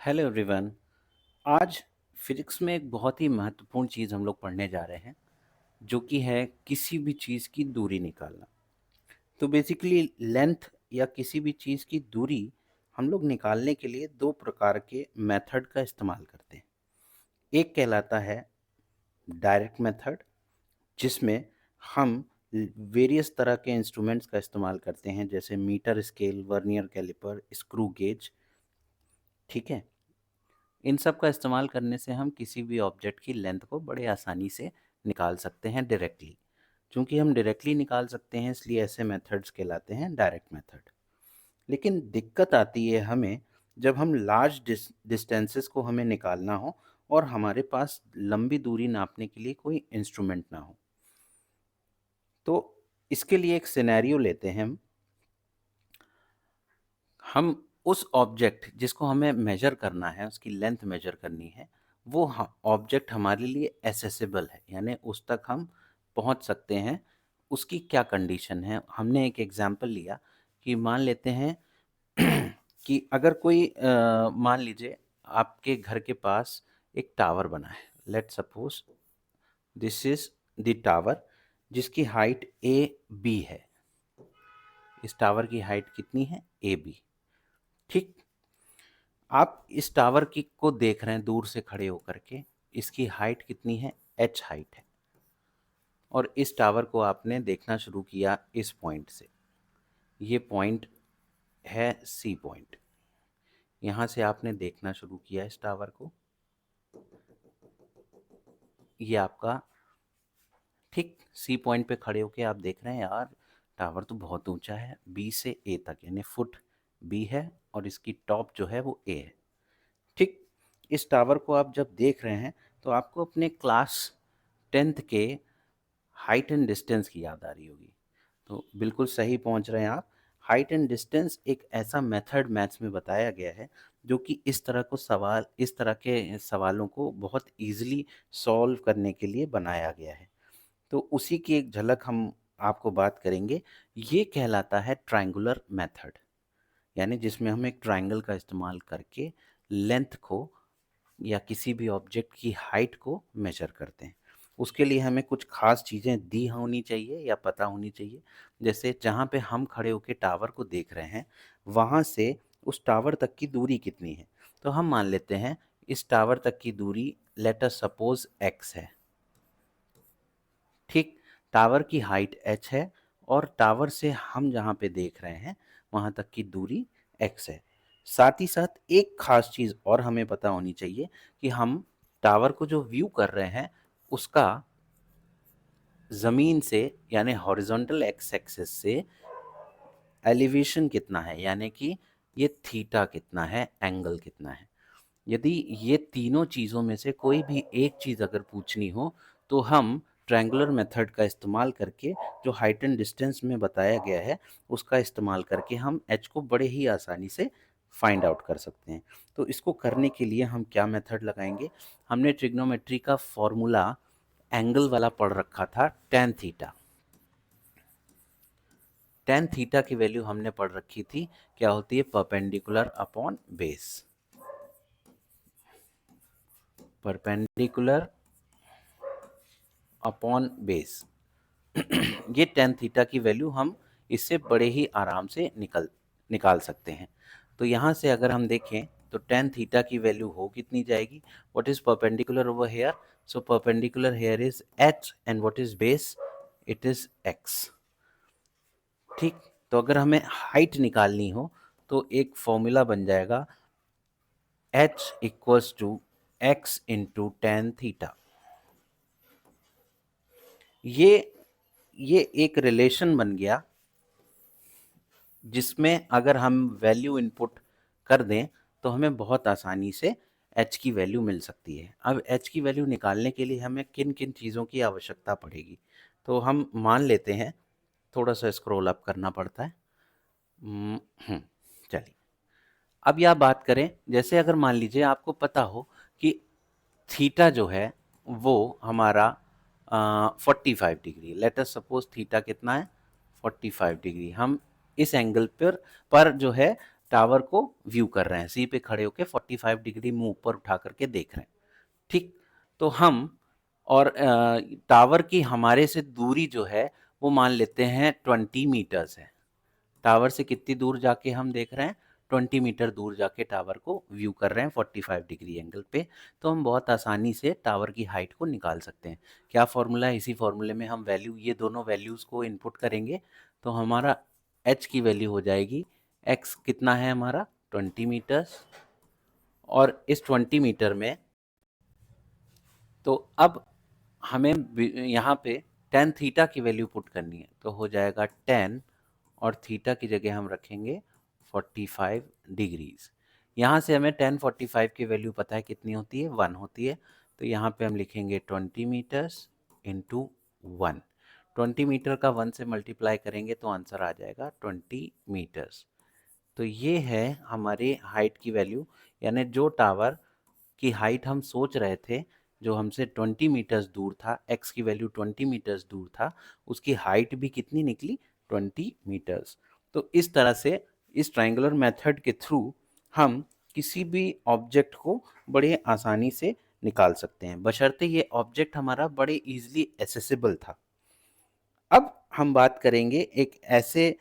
Hello everyone. आज physics में एक बहुत ही महत्वपूर्ण चीज़ हम लोग पढ़ने जा रहे हैं, जो कि है किसी भी चीज़ की दूरी निकालना। तो बेसिकली लेंथ या किसी भी चीज़ की दूरी हम लोग निकालने के लिए दो प्रकार के मेथड का इस्तेमाल करते हैं। एक कहलाता है डायरेक्ट मेथड, जिसमें हम वेरियस तरह के इंस्ट्रूमेंट्स का इस्तेमाल करते हैं, जैसे metre scale, vernier caliper, screw gauge. ठीक है। इन सब का इस्तेमाल करने से हम किसी भी ऑब्जेक्ट की लेंथ को बड़े आसानी से निकाल सकते हैं डायरेक्टली। चूंकि हम डायरेक्टली निकाल सकते हैं, इसलिए ऐसे मेथड्स कहलाते हैं डायरेक्ट मेथड। लेकिन दिक्कत आती है हमें जब हम लार्ज डिस्टेंसेस को हमें निकालना हो और हमारे पास लंबी दूरी नापने के लिए कोई इंस्ट्रूमेंट ना हो। तो इसके लिए एक सिनेरियो लेते हैं हम उस ऑब्जेक्ट जिसको हमें मेजर करना है, उसकी लेंथ मेजर करनी है, वो ऑब्जेक्ट हमारे लिए एसेसिबल है, यानी उस तक हम पहुंच सकते हैं। उसकी क्या कंडीशन है, हमने एक एग्जांपल लिया कि मान लेते हैं कि अगर कोई मान लीजिए आपके घर के पास एक टावर बना है। Let suppose this is the tower, जिसकी हाइट ए बी है। इस टावर की हाइट कितनी है? A B. ठीक। आप इस टावर की को देख रहे हैं दूर से खड़े होकर के। इसकी हाइट कितनी है? एच हाइट है। और इस टावर को आपने देखना शुरू किया इस पॉइंट से। ये पॉइंट है सी पॉइंट। यहाँ से आपने देखना शुरू किया इस टावर को। ये आपका ठीक सी पॉइंट पे खड़े होके आप देख रहे हैं, यार टावर तो बहुत ऊंचा है, बी से ए तक, यानी फुट बी है और इसकी टॉप जो है वो ए है। ठीक। इस टावर को आप जब देख रहे हैं तो आपको अपने क्लास 10th के हाइट एंड डिस्टेंस की याद आ रही होगी। तो बिल्कुल सही पहुंच रहे हैं आप। हाइट एंड डिस्टेंस एक ऐसा मेथड मैथ्स में बताया गया है जो कि इस तरह के सवालों को बहुत इजीली सॉल्व करने के लिए बनाया गया है। तो उसी की एक झलक हम आपको बात करेंगे। ये कहलाता है ट्रायंगुलर मेथड, यानी जिसमें हम एक ट्रायंगल का इस्तेमाल करके लेंथ को या किसी भी ऑब्जेक्ट की हाइट को मेजर करते हैं। उसके लिए हमें कुछ खास चीज़ें दी होनी चाहिए या पता होनी चाहिए। जैसे जहाँ पे हम खड़े होकर टावर को देख रहे हैं, वहाँ से उस टावर तक की दूरी कितनी है। तो हम मान लेते हैं इस टावर तक की दूरी लेट अस सपोज x है। ठीक। टावर की हाइट h है और टावर से हम जहाँ पे देख रहे हैं वहाँ तक की दूरी x है। साथ ही साथ एक खास चीज़ और हमें पता होनी चाहिए कि हम टावर को जो व्यू कर रहे हैं उसका ज़मीन से यानी हॉरिजॉन्टल एक्स एक्सिस से एलिवेशन कितना है, यानी कि ये थीटा कितना है, एंगल कितना है। यदि ये तीनों चीज़ों में से कोई भी एक चीज़ अगर पूछनी हो तो हम ट्रायंगुलर मेथड का इस्तेमाल करके, जो हाइट एंड डिस्टेंस में बताया गया है, उसका इस्तेमाल करके हम एच को बड़े ही आसानी से फाइंड आउट कर सकते हैं। तो इसको करने के लिए हम क्या मेथड लगाएंगे? हमने ट्रिग्नोमेट्री का फॉर्मूला एंगल वाला पढ़ रखा था, टेन थीटा। टेन थीटा की वैल्यू हमने पढ़ रखी थी, क्या होती है? Perpendicular upon base. Perpendicular upon base. ये टेन थीटा की वैल्यू हम इससे बड़े ही आराम से निकाल सकते हैं। तो यहाँ से अगर हम देखें तो टेन थीटा की वैल्यू हो कितनी जाएगी? What is perpendicular over here? So perpendicular here is H and what is base? It is x. ठीक। तो अगर हमें हाइट निकालनी हो तो एक फॉर्मूला बन जाएगा h equals to x into tan theta. ये ये एक रिलेशन बन गया जिसमें अगर हम वैल्यू इनपुट कर दें तो हमें बहुत आसानी से h की वैल्यू मिल सकती है। अब h की वैल्यू निकालने के लिए हमें किन किन चीज़ों की आवश्यकता पड़ेगी, तो हम मान लेते हैं, थोड़ा सा स्क्रॉल अप करना पड़ता है। चलिए अब यह बात करें, जैसे अगर मान लीजिए आपको पता हो कि थीटा जो है वो हमारा 45 degree. Let us suppose theta कितना है? 45 डिग्री। हम इस एंगल पर जो है टावर को व्यू कर रहे हैं, सी पे खड़े होके 45 डिग्री मुंह ऊपर उठा करके देख रहे हैं। ठीक, तो हम और टावर की हमारे से दूरी जो है वो मान लेते हैं 20 मीटर्स है। टावर से कितनी दूर जाके हम देख रहे हैं, 20 मीटर दूर जाके टावर को व्यू कर रहे हैं 45 डिग्री एंगल पे। तो हम बहुत आसानी से टावर की हाइट को निकाल सकते हैं। क्या फॉर्मूला है, इसी फॉर्मूले में हम वैल्यू, ये दोनों वैल्यूज़ को इनपुट करेंगे तो हमारा h की वैल्यू हो जाएगी, x कितना है हमारा 20 मीटर्स, और इस 20 मीटर में तो अब हमें यहाँ पे tan थीटा की वैल्यू पुट करनी है, तो हो जाएगा 10 और थीटा की जगह हम रखेंगे 45 डिग्रीज। यहाँ से हमें tan 45 की वैल्यू पता है कितनी होती है, 1 होती है। तो यहाँ पे हम लिखेंगे 20 मीटर्स इंटू 1। 20 मीटर का 1 से मल्टीप्लाई करेंगे तो आंसर आ जाएगा 20 मीटर्स। तो ये है हमारी हाइट की वैल्यू, यानी जो टावर की हाइट हम सोच रहे थे, जो हमसे 20 मीटर्स दूर था, x की वैल्यू 20 मीटर्स दूर था, उसकी हाइट भी कितनी निकली, 20 मीटर्स। तो इस तरह से इस ट्रायंगुलर मेथड के थ्रू हम किसी भी ऑब्जेक्ट को बड़े आसानी से निकाल सकते हैं, बशर्ते ये ऑब्जेक्ट हमारा बड़े इजीली एसेसिबल था। अब हम बात करेंगे एक ऐसे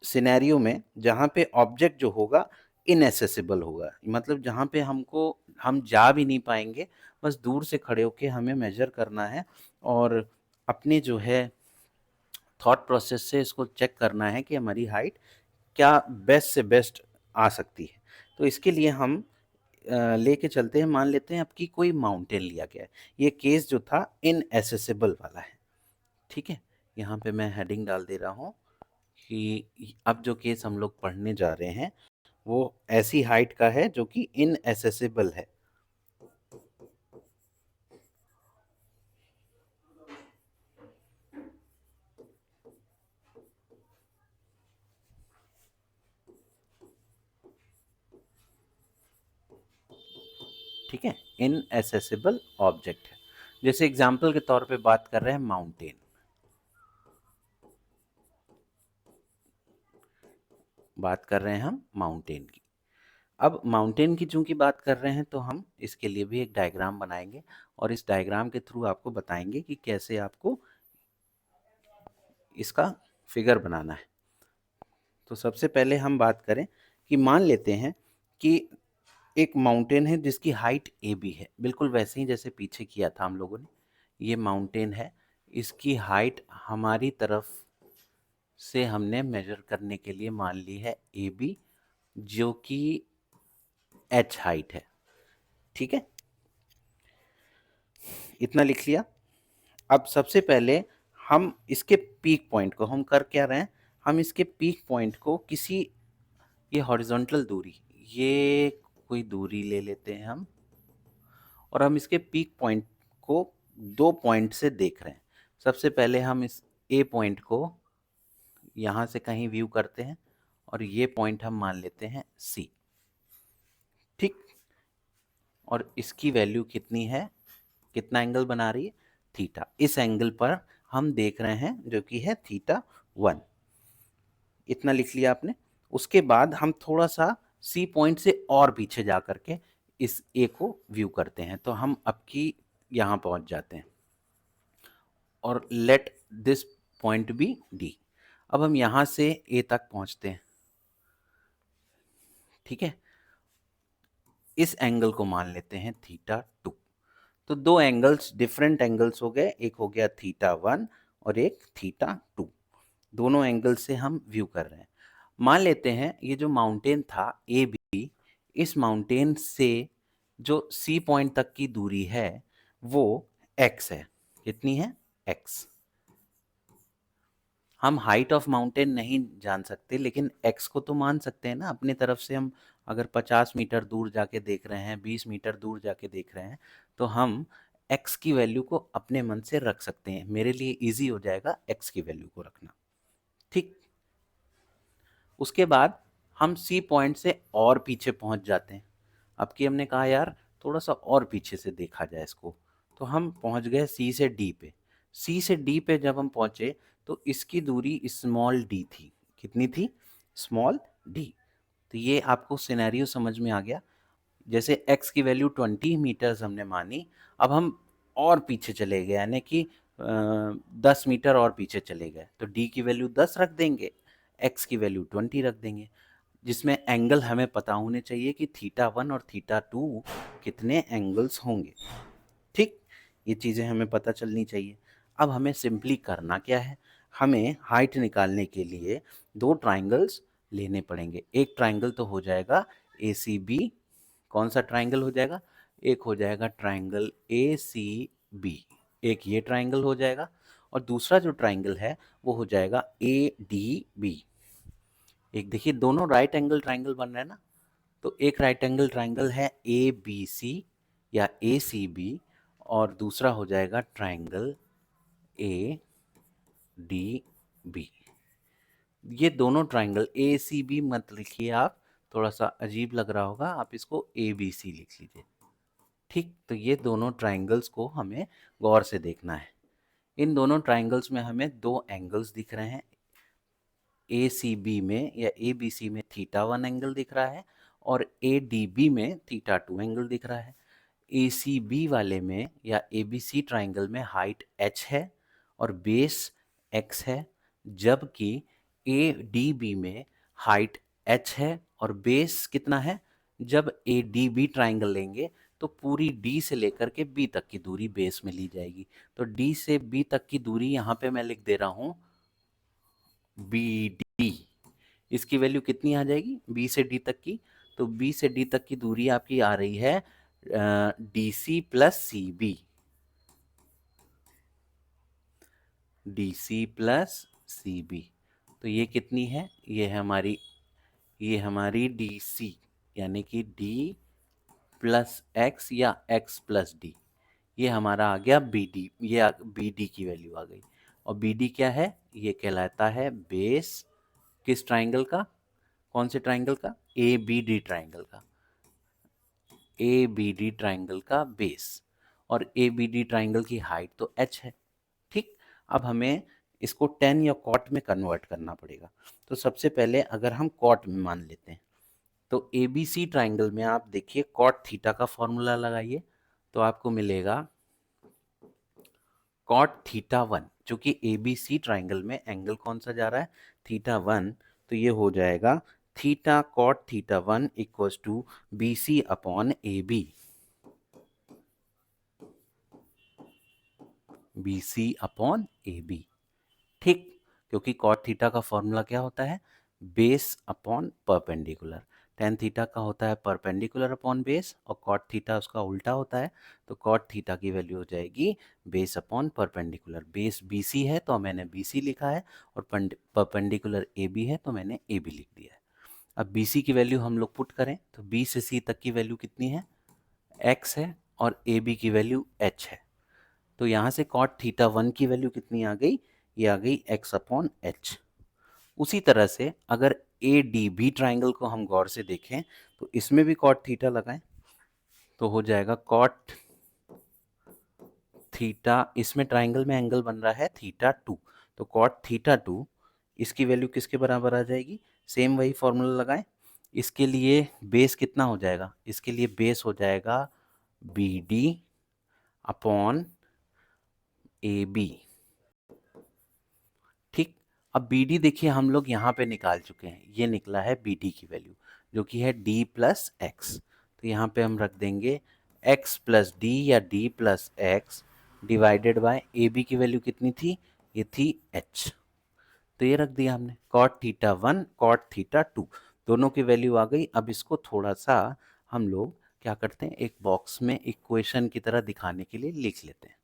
सिनेरियो में जहाँ पे ऑब्जेक्ट जो होगा इनएसेसिबल होगा, मतलब जहाँ पे हम जा भी नहीं पाएंगे, बस दूर से खड़े होके हमें मेजर करना है और अपने जो है थॉट प्रोसेस से इसको चेक करना है कि हमारी हाइट क्या बेस्ट से बेस्ट आ सकती है। तो इसके लिए हम लेके चलते हैं, मान लेते हैं आपकी कोई माउंटेन लिया गया है। ये केस जो था इनएसेसिबल वाला है, ठीक है। यहाँ पे मैं हेडिंग डाल दे रहा हूँ कि अब जो केस हम लोग पढ़ने जा रहे हैं वो ऐसी हाइट का है जो कि इनएसेसिबल है। ठीक है, इनएसेसिबल ऑब्जेक्ट है। जैसे एग्जाम्पल के तौर पे बात कर रहे हैं माउंटेन, बात कर रहे हैं हम माउंटेन की। अब माउंटेन की चूंकि बात कर रहे हैं तो हम इसके लिए भी एक डायग्राम बनाएंगे और इस डायग्राम के थ्रू आपको बताएंगे कि कैसे आपको इसका फिगर बनाना है। तो सबसे पहले हम बात करें कि मान लेते हैं कि एक माउंटेन है जिसकी हाइट ए बी है, बिल्कुल वैसे ही जैसे पीछे किया था हम लोगों ने। ये माउंटेन है, इसकी हाइट हमारी तरफ से हमने मेजर करने के लिए मान ली है ए बी, जो कि एच हाइट है, ठीक है। इतना लिख लिया। अब सबसे पहले हम इसके पीक पॉइंट को, हम कर क्या रहे हैं, हम इसके पीक पॉइंट को किसी, ये हॉरिजॉन्टल दूरी, ये कोई दूरी ले लेते हैं हम, और हम इसके पीक पॉइंट को 2 पॉइंट से देख रहे हैं। सबसे पहले हम इस ए पॉइंट को यहाँ से कहीं व्यू करते हैं और ये पॉइंट हम मान लेते हैं सी, ठीक। और इसकी वैल्यू कितनी है, कितना एंगल बना रही है, थीटा। इस एंगल पर हम देख रहे हैं जो कि है थीटा 1। इतना लिख लिया आपने। उसके बाद हम थोड़ा सा सी पॉइंट से और पीछे जा करके इस ए को व्यू करते हैं। तो हम अब की यहाँ पहुँच जाते हैं और let this point B D. अब हम यहाँ से ए तक पहुँचते हैं, ठीक है। इस एंगल को मान लेते हैं थीटा 2। तो दो एंगल्स, डिफरेंट एंगल्स हो गए, एक हो गया थीटा 1 और एक थीटा 2। दोनों एंगल से हम व्यू कर रहे हैं। मान लेते हैं ये जो माउंटेन था ए बी, इस माउंटेन से जो सी पॉइंट तक की दूरी है वो x है। कितनी है, x। हम हाइट ऑफ माउंटेन नहीं जान सकते, लेकिन x को तो मान सकते हैं ना अपनी तरफ से। हम अगर 50 मीटर दूर जाके देख रहे हैं, 20 मीटर दूर जाके देख रहे हैं, तो हम x की वैल्यू को अपने मन से रख सकते हैं। मेरे लिए इजी हो जाएगा x की वैल्यू को रखना, ठीक। उसके बाद हम सी पॉइंट से और पीछे पहुंच जाते हैं। अब कि हमने कहा यार थोड़ा सा और पीछे से देखा जाए इसको, तो हम पहुंच गए सी से डी पे। सी से डी पे जब हम पहुंचे तो इसकी दूरी स्मॉल डी थी। कितनी थी, स्मॉल डी। तो ये आपको सिनेरियो समझ में आ गया। जैसे x की वैल्यू 20 मीटर्स हमने मानी, अब हम और पीछे चले गए, यानी कि 10 मीटर और पीछे चले गए, तो d की वैल्यू 10 रख देंगे, x की वैल्यू 20 रख देंगे, जिसमें एंगल हमें पता होने चाहिए कि θ1 और θ2 कितने एंगल्स होंगे। ठीक, ये चीज़ें हमें पता चलनी चाहिए। अब हमें सिंपली करना क्या है, हमें हाइट निकालने के लिए दो ट्राइंगल्स लेने पड़ेंगे। एक ट्राइंगल तो हो जाएगा ए सी बी। कौन सा ट्राइंगल हो जाएगा? एक हो जाएगा ट्राइंगल ए सी बी, एक ये ट्राइंगल हो जाएगा, और दूसरा जो ट्राइंगल है वो हो जाएगा ए डी बी। एक देखिए दोनों राइट एंगल ट्राइंगल बन रहे हैं ना, तो एक राइट एंगल ट्राइंगल है ए बी सी या ए सी बी, और दूसरा हो जाएगा ट्राइंगल ए डी बी। ये दोनों ट्राइंगल ए सी बी मत लिखिए आप, थोड़ा सा अजीब लग रहा होगा, आप इसको ए बी सी लिख लीजिए। ठीक, तो ये दोनों ट्राइंगल्स को हमें गौर से देखना है। इन दोनों ट्राइंगल्स में हमें दो एंगल्स दिख रहे हैं। ए सी बी में या ए बी सी में θ1 एंगल दिख रहा है, और ए डी बी में θ2 एंगल दिख रहा है। ए सी बी वाले में या ए बी सी ट्राइंगल में हाइट h है और बेस x है, जबकि ए डी बी में हाइट h है और बेस कितना है? जब ए डी बी ट्राइंगल लेंगे तो पूरी D से लेकर के B तक की दूरी बेस में ली जाएगी। तो D से B तक की दूरी यहाँ पे मैं लिख दे रहा हूँ बी डी। इसकी वैल्यू कितनी आ जाएगी B से D तक की? तो B से D तक की दूरी आपकी आ रही है D C plus C B, D C plus C B. तो ये कितनी है? ये हमारी डी सी, यानी कि D प्लस एक्स या x प्लस डी, ये हमारा आ गया बी डी। ये बी डी की वैल्यू आ गई। और बी डी क्या है? ये कहलाता है बेस किस ट्राइंगल का? कौन से ट्राइंगल का? ए बी डी ट्राइंगल का, ए बी डी ट्राइंगल का बेस। और ए बी डी ट्राइंगल की हाइट तो h है। ठीक, अब हमें इसको टेन या कॉट में कन्वर्ट करना पड़ेगा। तो सबसे पहले अगर हम कॉट में मान लेते हैं, तो ए बी सी ट्राइंगल में आप देखिए कॉट थीटा का फॉर्मूला लगाइए, तो आपको मिलेगा कॉट θ1, चूंकि ए बी सी ट्राइंगल में एंगल कौन सा जा रहा है? θ1, तो ये हो जाएगा theta cot θ1 equals to B C upon A B, B C upon A B. ठीक, क्योंकि कॉट थीटा का फॉर्मूला क्या होता है? Base upon perpendicular. Tan theta का होता है परपेंडिकुलर अपॉन बेस, और कॉट थीटा उसका उल्टा होता है। तो कॉट थीटा की वैल्यू हो जाएगी base upon perpendicular. Base B C है तो मैंने बी सी लिखा है, और परपेंडिकुलर ए बी है तो मैंने ए बी लिख दिया है। अब बी सी की वैल्यू हम लोग पुट करें तो बी से सी तक की वैल्यू कितनी है? एक्स है, और ए बी की वैल्यू एच है। तो यहाँ से कॉट θ1 की वैल्यू कितनी आ गई? ये आ गई x अपॉन एच। उसी तरह से अगर ए डी बी ट्राइंगल को हम गौर से देखें तो इसमें भी कॉट थीटा लगाएं, तो हो जाएगा कॉट थीटा। इसमें ट्राइंगल में एंगल बन रहा है θ2, तो कॉट θ2 इसकी वैल्यू किसके बराबर आ जाएगी? सेम वही फॉर्मूला लगाएं। इसके लिए बेस कितना हो जाएगा? इसके लिए बेस हो जाएगा B D upon A B. ठीक, अब बी डी देखिए हम लोग यहाँ पे निकाल चुके हैं, ये निकला है बी डी की वैल्यू जो कि है d प्लस एक्स। तो यहाँ पे हम रख देंगे x प्लस डी या d plus x divided by A B की वैल्यू कितनी थी? ये थी h। तो ये रख दिया हमने कॉट θ1 कॉट θ2, दोनों की वैल्यू आ गई। अब इसको थोड़ा सा हम लोग क्या करते हैं, एक बॉक्स में इक्वेशन की तरह दिखाने के लिए लिख लेते हैं।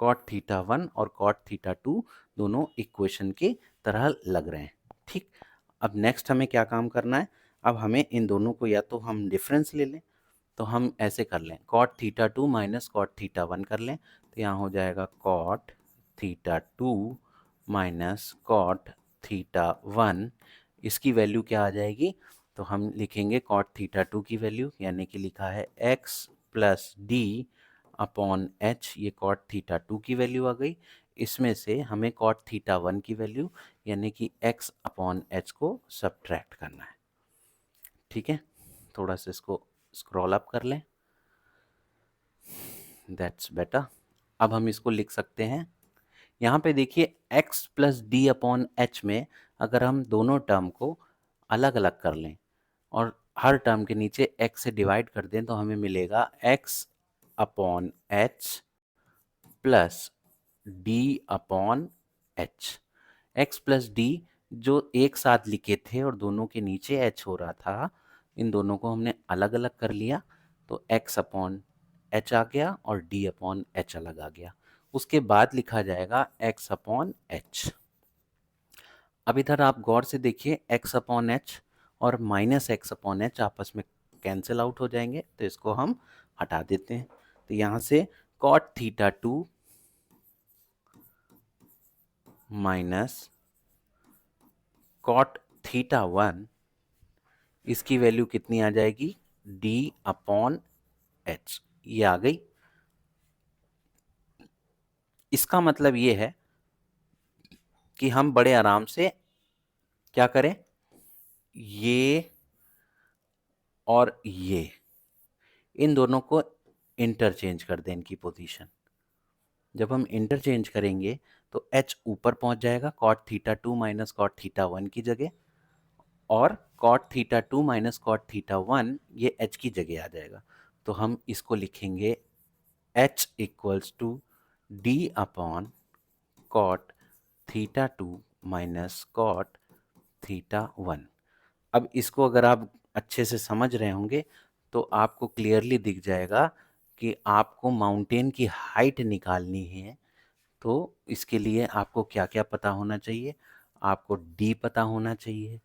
कॉट θ1 और कॉट θ2 दोनों इक्वेशन की तरह लग रहे हैं। ठीक, अब नेक्स्ट हमें क्या काम करना है? अब हमें इन दोनों को या तो हम डिफरेंस ले लें, तो हम ऐसे कर लें कॉट θ2 माइनस कॉट θ1 कर लें, तो यहाँ हो जाएगा कॉट θ2 माइनस कॉट θ1। इसकी वैल्यू क्या आ जाएगी? तो हम लिखेंगे कॉट θ2 की वैल्यू, यानी कि लिखा है x plus D upon H, ये कॉट θ2 की वैल्यू आ गई। इसमें से हमें कॉट थीटा 1 की वैल्यू यानी कि x अपॉन एच को सब्ट्रैक्ट करना है। ठीक है, थोड़ा सा इसको स्क्रॉल अप कर लें, दैट्स बेटर। अब हम इसको लिख सकते हैं, यहाँ पे देखिए x plus D upon H में अगर हम दोनों टर्म को अलग अलग कर लें और हर टर्म के नीचे x से डिवाइड कर दें तो हमें मिलेगा x upon H plus D upon H. x plus D जो एक साथ लिखे थे और दोनों के नीचे h हो रहा था, इन दोनों को हमने अलग अलग कर लिया तो x अपॉन एच आ गया और d अपॉन एच अलग आ गया। उसके बाद लिखा जाएगा x अपॉन एच। अब इधर आप गौर से देखिए x अपॉन एच और माइनस एक्स अपॉन एच आपस में कैंसिल आउट हो जाएंगे, तो इसको हम हटा देते हैं। तो यहाँ से cot theta 2 minus cot theta 1, इसकी वैल्यू कितनी आ जाएगी, d अपॉन एच, ये आ गई। इसका मतलब ये है कि हम बड़े आराम से क्या करें, ये और ये इन दोनों को इंटरचेंज कर दें, इनकी पोजीशन। जब हम इंटरचेंज करेंगे तो h ऊपर पहुंच जाएगा cot theta 2 minus cot theta 1 की जगह, और cot theta 2 minus cot theta 1 ये h की जगह आ जाएगा। तो हम इसको लिखेंगे h equals to D upon cot theta 2 minus cot theta 1। अब इसको अगर आप अच्छे से समझ रहे होंगे तो आपको क्लियरली दिख जाएगा कि आपको माउंटेन की हाइट निकालनी है। तो इसके लिए आपको क्या क्या पता होना चाहिए, आपको डी पता होना चाहिए,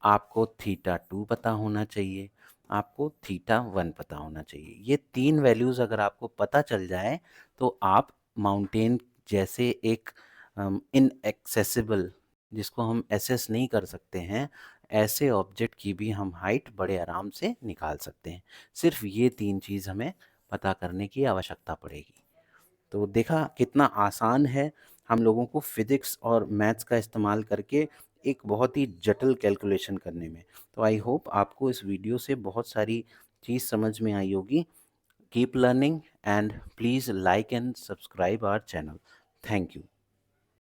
आपको थीटा 2 पता होना चाहिए, आपको थीटा 1 पता होना चाहिए। ये तीन वैल्यूज़ अगर आपको पता चल जाए तो आप माउंटेन जैसे एक इनएक्सेसिबल, जिसको हम एसेस नहीं कर सकते हैं, ऐसे ऑब्जेक्ट की भी हम हाइट बड़े आराम से निकाल सकते हैं। सिर्फ ये तीन चीज़ हमें पता करने की आवश्यकता पड़ेगी। तो देखा कितना आसान है हम लोगों को फिज़िक्स और मैथ्स का इस्तेमाल करके एक बहुत ही जटिल कैलकुलेशन करने में। तो आई होप आपको इस वीडियो से बहुत सारी चीज़ समझ में आई होगी। Keep learning and please like and subscribe our channel. Thank you.